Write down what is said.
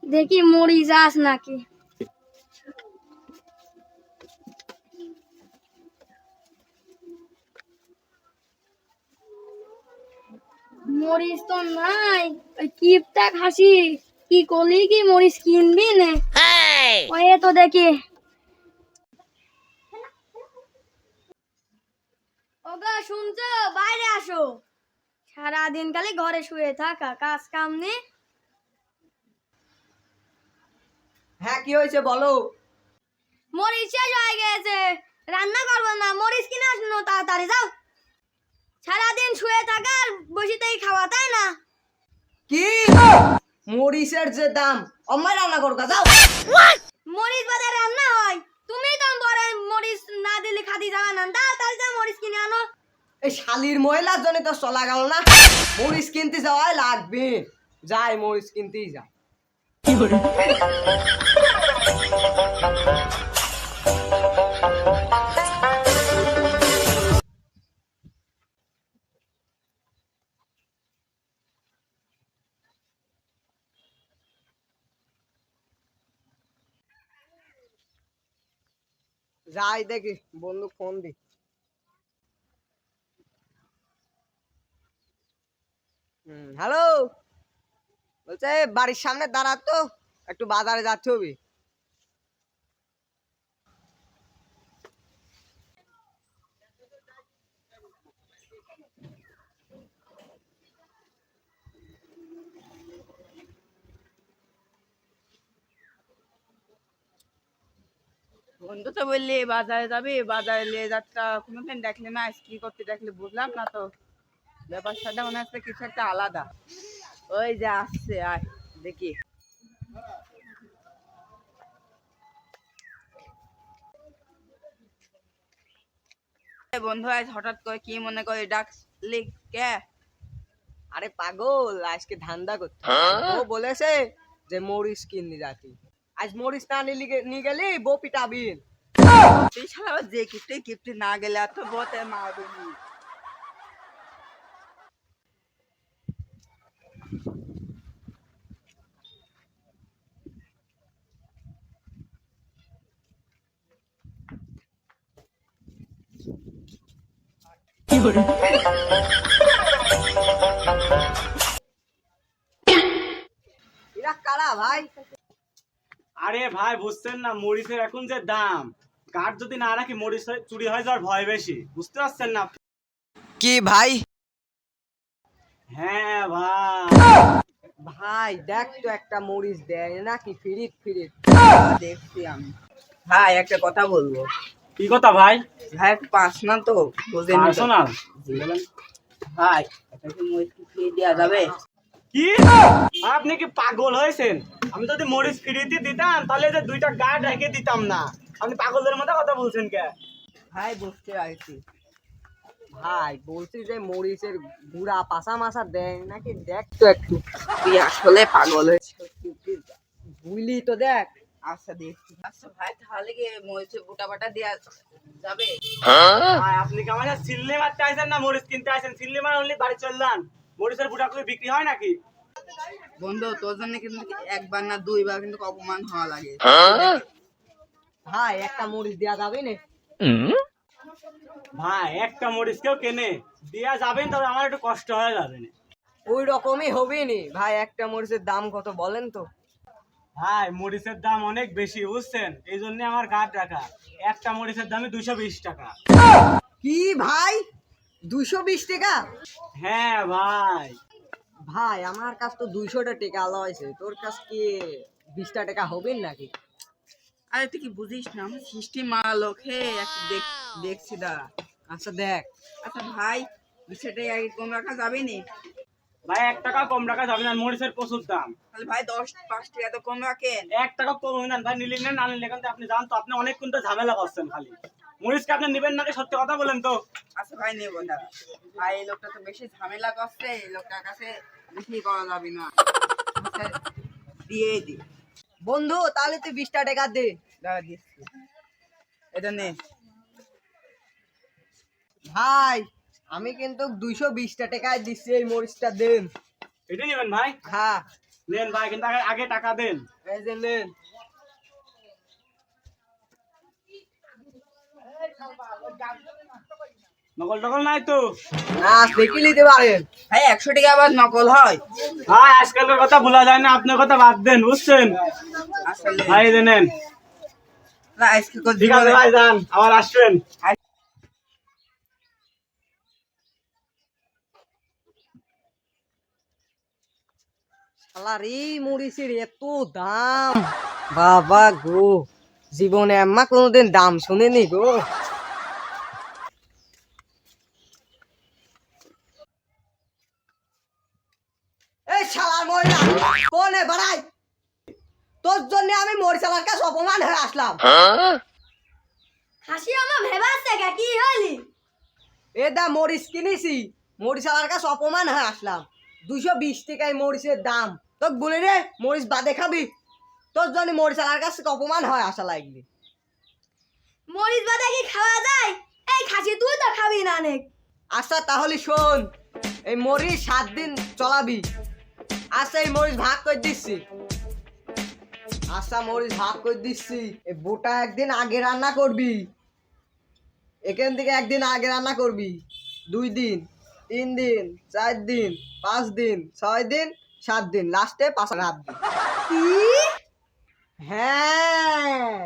দেখি মরি যাস নাকি। মরিচ তো নাই, ওই কিপটা খাসি কি করলি কি মরিচ কিনবি নে? ওই তো দেখি। ওগো শুনছো, বাইরে আসো। সারাদিন খালি ঘরে শুয়ে থাকা, কাজ কাম নেই। হ্যাঁ কি হয়েছে বলো। মরিচ শেষ হয়ে গেছে, রান্না করবো না, মরিচ কিনে আসলো তাড়াতাড়ি যাও। সারাদিন শুয়ে থাকা আর বসেতেই খাওয়া, তাই না? কি মরিচের যে দাম, অম্মাই রান্না করবা যাও। মরিচ বাজারে রান্না হয়, তুমি তো বলে মরিচ না দিলে খাতি যাবে না, তাড়াতাড়ি যাও মরিচ কিনে আনো। এই শালির মহিলার জন্য তো চলা গেল না, মরিচ কিনতে যাওয়াই লাগবে। যাই মরিচ কিনতেই যাই। যাই দেখি বন্ধু ফোন দি। হ্যালো, বলছে বাড়ির সামনে দাঁড়াতো, একটু বাজারে যাচ্ছে হবে। বন্ধু তো বললি বাজারে যাবি, বাজারে নিয়ে যাত্রা কোনোদিন দেখলে না, কি করতে দেখলে বুঝলাম না তো। ব্যাপার সাথে মনে হচ্ছে কিছু একটা আলাদা। ওই যে আসছে, আয় দেখি। বন্ধু আজ হঠাৎ করে কি মনে করে ডাকলি কে? আরে পাগল, আজকে ধান্দা করতে ও বলেছে যে মরিচ কিননি যাতি। আজ মরিচ না নিয়ে গেলি বউ পিটাবিন। তুই শালা যে কিপ্টে না গেলে এত বতে মারবি। এরা কারা ভাই? আরে ভাই বুঝছেন না, মরিচের এখন যে দাম, কাঠ যদি না রাখি মরিচ চুরি হয়ে যাওয়ার ভয় বেশি, বুঝতে পারছেন না? কি ভাই? হ্যাঁ ভাই। ভাই দেখ তো একটা মরিচ দেয় নাকি ফিরিত ফিরিত। দেখছি আমি। ভাই একটা কথা বলবো। কি কথা ভাই? ভাই একটু পাস না তো, বুঝেনি তো। পার্সোনাল। ভাই একটা কি মরিচ কি ফ্রি দেওয়া যাবে? কি আপনি কি পাগল হয়েছেন? আমি যদি মরিচ ফ্রিতে দিতাম তাহলে যে দুইটা গার্ড রেখে দিতাম না। আপনি পাগলের মতো কথা বলছেন কে? ভাই বুঝতে পারছি। ভাই বলছি যে মরিচের গুড়া পাশা মাসা দেয় নাকি দেখ তো একটু। তুই আসলে পাগল হয়েছে। বুঝলি তো দেখ। আচ্ছা দেখছি। আচ্ছা ভাই তাহলে কি মরিচের গোটা বাটা দেওয়া যাবে? ভাই আপনি কি আমার সিল্লি মারতে আইছেন না মরিচ কিনতে আইছেন? সিল্লি মার হলে বাড়ি চললাম, মরিচের বুটা করে বিক্রি হয় নাকি? বন্ধু তোর জন্য কিন্তু একবার না দুইবার কিন্তু অপমান হওয়া লাগে। ভাই একটা মরিচ দেয়া যাবে না? ভাই একটা মরিচ কেউ কেনে দেয়া যাবেন, তবে আমার একটু কষ্ট হয়ে যাবে না। ওই রকমই হবে নি ভাই, একটা মরিচের দাম কত বলেন তো? ভাই মরিচের দাম অনেক বেশি বুঝছেন, এই জন্য আমার গার্ড রাখা। একটা মরিচের দামে 220 টাকা। কি ভাই 220 টাকা? হ্যাঁ ভাই। ভাই আমার কাছ তো 200 টাকা লয়েছে, তোর কাছ কি 20 টাকা হবে নাকি? আরে তুই কি বুঝিস না, আমার সৃষ্টি মারালোক হে, একটা দেখছি দাঁড়া। আচ্ছা দেখ। আচ্ছা ভাই বিষয়টা আগে কম রাখা যাবে নি? ভাই 1 টাকা কম রাখা যাবে না, মরিচের প্রচুর দাম। তাহলে ভাই 5 টাকা তো কম রাখেন। 1 টাকা কম হবে না ভাই, নিলে নেন না নিলে কিন্তু আপনি জান তো, আপনি অনেক কিন্তু ঝামেলা করছেন খালি। মরিচকে আপনি নেবেন নাকি সত্যি কথা বলেন তো? আচ্ছা ভাই নেবো দাঁড়া। ভাই এই লোকটা তো বেশি ঝামেলা করছে, এই লোকটার কাছে বিক্রি করা যাবে না। আচ্ছা দিয়ে দি। বন্ধু তাহলে তুই 20 টাকা দে। দাঁড়া দিচ্ছি, এটা নে। ভাই আমি কিন্তু 220 টাকায় দিচ্ছি, এই মরিচটা দেন। এটা নেবেন ভাই? হ্যাঁ নেন ভাই, কিন্তু আগে আগে টাকা দেন। এই যে নেন। নকল টকল নাই তো? না দেখি নিতে পারেন। ভাই 100 টাকা আবার নকল হয়? ভাই আজকালকার কথা ভোলা যায় না, আপনার কথা বাদ দেন, বুঝছেন? আসলে ভাই এই যে নেন। না আজকে কত ঠিক আছে ভাই, যান, আবার আসবেন। শালার এই মরিচের এত দাম, বাবা গো, জীবনে আম্মা কোনোদিন দাম শুনেনি গো। এই শালার মহিলা কোনে বাড়াই, তোর জন্য আমি মরিচালার কাছে অপমান হয়ে আসলাম। হাসি আমার ভেবাচ্ছে কি হলি? এ দা মরিচ কিনেছি, মরিচালার কাছে অপমান হয়ে আসলাম। 220 টাকায় মরিচের দাম। তোকে বলে রে মরিচ বাদে খাবি, তোর জন্য মরিচালার কাছে অপমান হয় আসা লাগলি। মরিচ বাদে কি খাওয়া যায়? এই খাসি তুই তো খাবি না অনেক। আচ্ছা তাহলে শোন, এই মরিচ 7 দিন চলাবি। আচ্ছা এই মরিচ ভাগ করে দিচ্ছি। আচ্ছা মরিচ ভাগ করে দিচ্ছি। এই বোটা একদিন আগে রান্না করবি, এখান থেকে একদিন আগে রান্না করবি। 2 দিন, 3 দিন, 4 দিন, 5 দিন, 6 দিন, 7 দিন, লাস্টে 5 রাত দিন। কি? হ্যাঁ।